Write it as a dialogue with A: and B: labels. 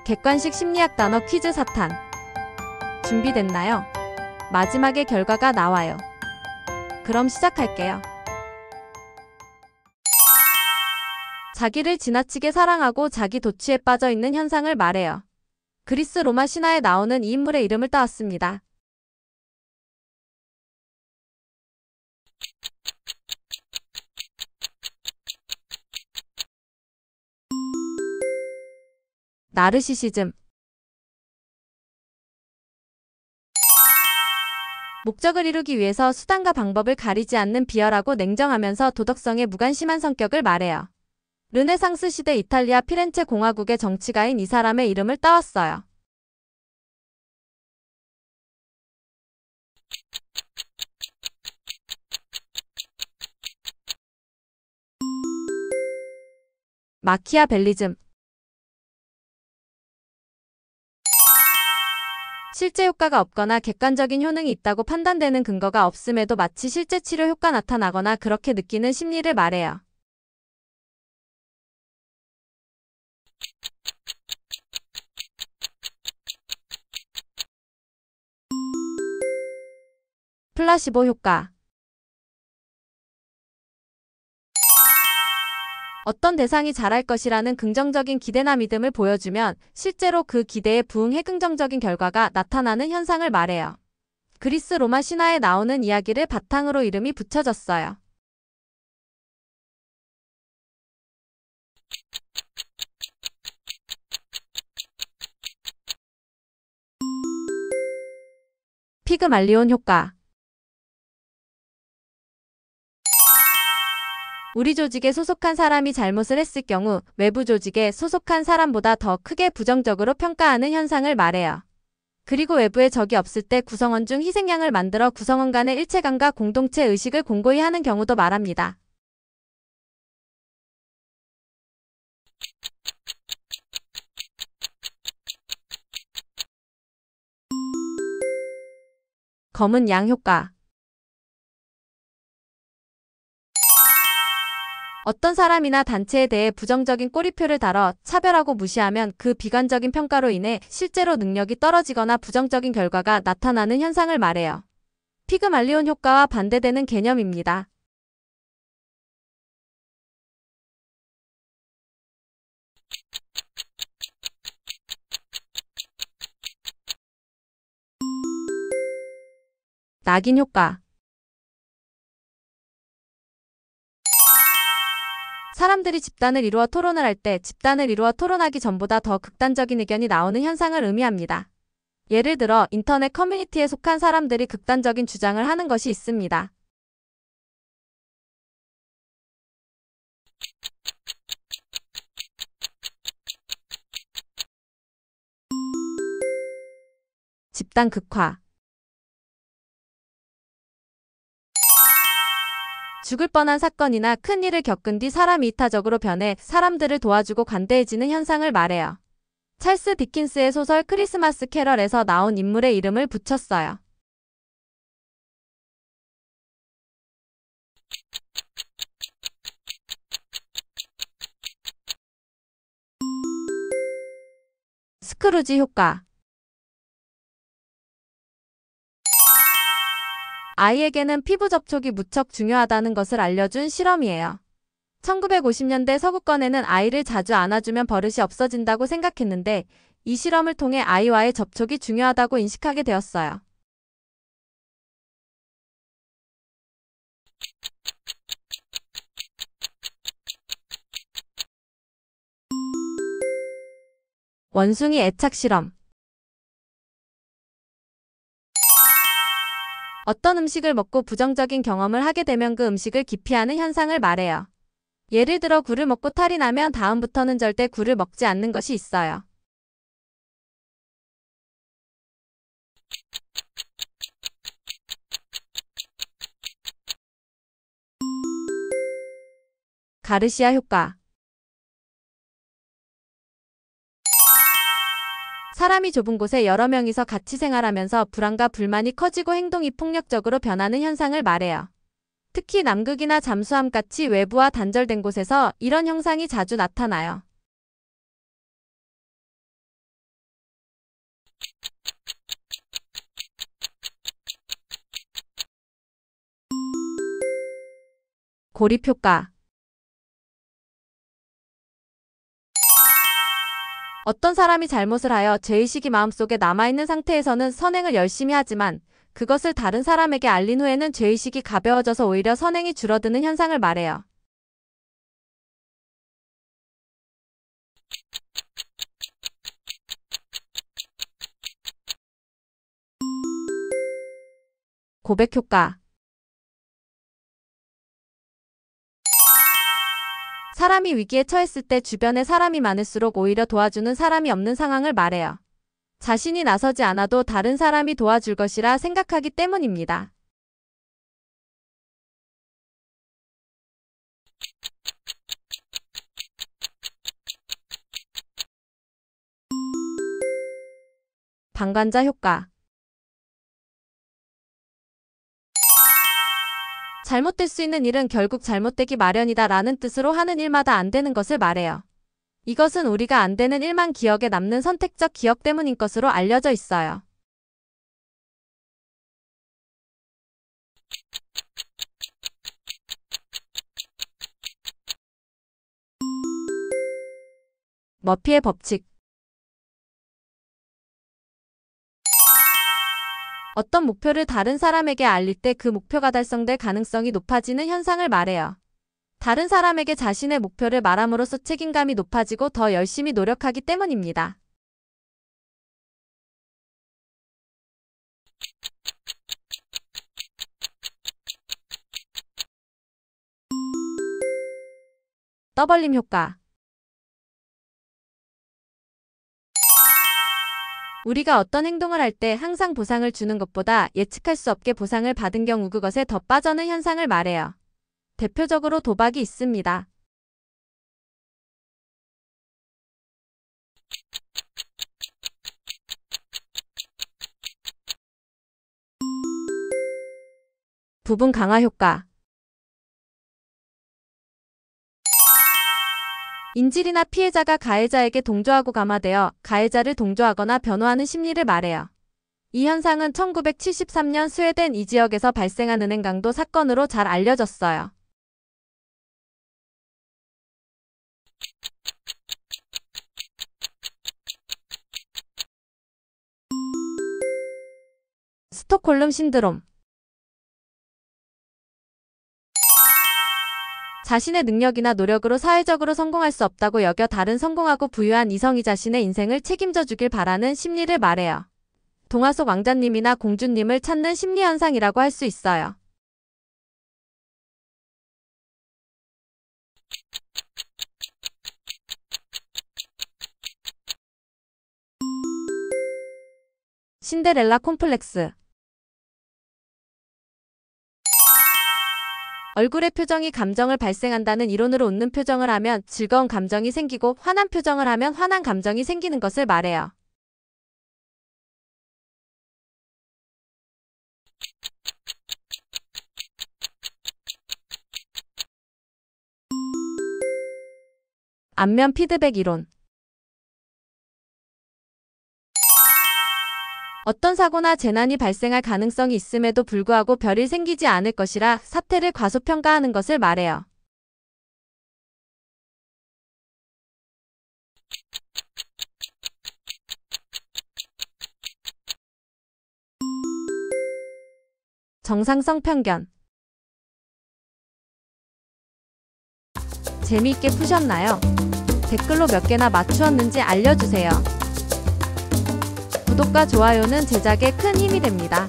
A: 객관식 심리학 단어 퀴즈 사탄. 준비됐나요? 마지막에 결과가 나와요. 그럼 시작할게요. 자기를 지나치게 사랑하고 자기 도취에 빠져 있는 현상을 말해요. 그리스 로마 신화에 나오는 이 인물의 이름을 따왔습니다. 나르시시즘. 목적을 이루기 위해서 수단과 방법을 가리지 않는 비열하고 냉정하면서 도덕성에 무관심한 성격을 말해요. 르네상스 시대 이탈리아 피렌체 공화국의 정치가인 이 사람의 이름을 따왔어요. 마키아벨리즘. 실제 효과가 없거나 객관적인 효능이 있다고 판단되는 근거가 없음에도 마치 실제 치료 효과 나타나거나 그렇게 느끼는 심리를 말해요. 플라시보 효과. 어떤 대상이 잘할 것이라는 긍정적인 기대나 믿음을 보여주면 실제로 그 기대에 부응해 긍정적인 결과가 나타나는 현상을 말해요. 그리스 로마 신화에 나오는 이야기를 바탕으로 이름이 붙여졌어요. 피그말리온 효과. 우리 조직에 소속한 사람이 잘못을 했을 경우 외부 조직에 소속한 사람보다 더 크게 부정적으로 평가하는 현상을 말해요. 그리고 외부에 적이 없을 때 구성원 중 희생양을 만들어 구성원 간의 일체감과 공동체 의식을 공고히 하는 경우도 말합니다. 검은 양 효과. 어떤 사람이나 단체에 대해 부정적인 꼬리표를 달아 차별하고 무시하면 그 비관적인 평가로 인해 실제로 능력이 떨어지거나 부정적인 결과가 나타나는 현상을 말해요. 피그말리온 효과와 반대되는 개념입니다. 낙인 효과. 사람들이 집단을 이루어 토론을 할 때 집단을 이루어 토론하기 전보다 더 극단적인 의견이 나오는 현상을 의미합니다. 예를 들어 인터넷 커뮤니티에 속한 사람들이 극단적인 주장을 하는 것이 있습니다. 집단 극화. 죽을 뻔한 사건이나 큰 일을 겪은 뒤 사람이 이타적으로 변해 사람들을 도와주고 관대해지는 현상을 말해요. 찰스 디킨스의 소설 크리스마스 캐럴에서 나온 인물의 이름을 붙였어요. 스크루지 효과. 아이에게는 피부 접촉이 무척 중요하다는 것을 알려준 실험이에요. 1950년대 서구권에는 아이를 자주 안아주면 버릇이 없어진다고 생각했는데 이 실험을 통해 아이와의 접촉이 중요하다고 인식하게 되었어요. 원숭이 애착 실험. 어떤 음식을 먹고 부정적인 경험을 하게 되면 그 음식을 기피하는 현상을 말해요. 예를 들어 굴을 먹고 탈이 나면 다음부터는 절대 굴을 먹지 않는 것이 있어요. 가르시아 효과. 사람이 좁은 곳에 여러 명이서 같이 생활하면서 불안과 불만이 커지고 행동이 폭력적으로 변하는 현상을 말해요. 특히 남극이나 잠수함 같이 외부와 단절된 곳에서 이런 형상이 자주 나타나요. 고립효과. 어떤 사람이 잘못을 하여 죄의식이 마음속에 남아있는 상태에서는 선행을 열심히 하지만 그것을 다른 사람에게 알린 후에는 죄의식이 가벼워져서 오히려 선행이 줄어드는 현상을 말해요. 고백효과. 사람이 위기에 처했을 때 주변에 사람이 많을수록 오히려 도와주는 사람이 없는 상황을 말해요. 자신이 나서지 않아도 다른 사람이 도와줄 것이라 생각하기 때문입니다. 방관자 효과. 잘못될 수 있는 일은 결국 잘못되기 마련이다 라는 뜻으로 하는 일마다 안 되는 것을 말해요. 이것은 우리가 안 되는 일만 기억에 남는 선택적 기억 때문인 것으로 알려져 있어요. 머피의 법칙. 어떤 목표를 다른 사람에게 알릴 때 그 목표가 달성될 가능성이 높아지는 현상을 말해요. 다른 사람에게 자신의 목표를 말함으로써 책임감이 높아지고 더 열심히 노력하기 때문입니다. 떠벌림 효과. 우리가 어떤 행동을 할 때 항상 보상을 주는 것보다 예측할 수 없게 보상을 받은 경우 그것에 더 빠져는 현상을 말해요. 대표적으로 도박이 있습니다. 부분 강화 효과. 인질이나 피해자가 가해자에게 동조하고 감화되어 가해자를 동조하거나 변호하는 심리를 말해요. 이 현상은 1973년 스웨덴 이 지역에서 발생한 은행 강도 사건으로 잘 알려졌어요. 스톡홀름 신드롬. 자신의 능력이나 노력으로 사회적으로 성공할 수 없다고 여겨 다른 성공하고 부유한 이성이 자신의 인생을 책임져 주길 바라는 심리를 말해요. 동화 속 왕자님이나 공주님을 찾는 심리 현상이라고 할 수 있어요. 신데렐라 콤플렉스. 얼굴의 표정이 감정을 발생한다는 이론으로 웃는 표정을 하면 즐거운 감정이 생기고 화난 표정을 하면 화난 감정이 생기는 것을 말해요. 안면 피드백 이론. 어떤 사고나 재난이 발생할 가능성이 있음에도 불구하고 별일 생기지 않을 것이라 사태를 과소평가하는 것을 말해요. 정상성 편견. 재미있게 푸셨나요? 댓글로 몇 개나 맞추었는지 알려주세요. 구독과 좋아요는 제작에 큰 힘이 됩니다.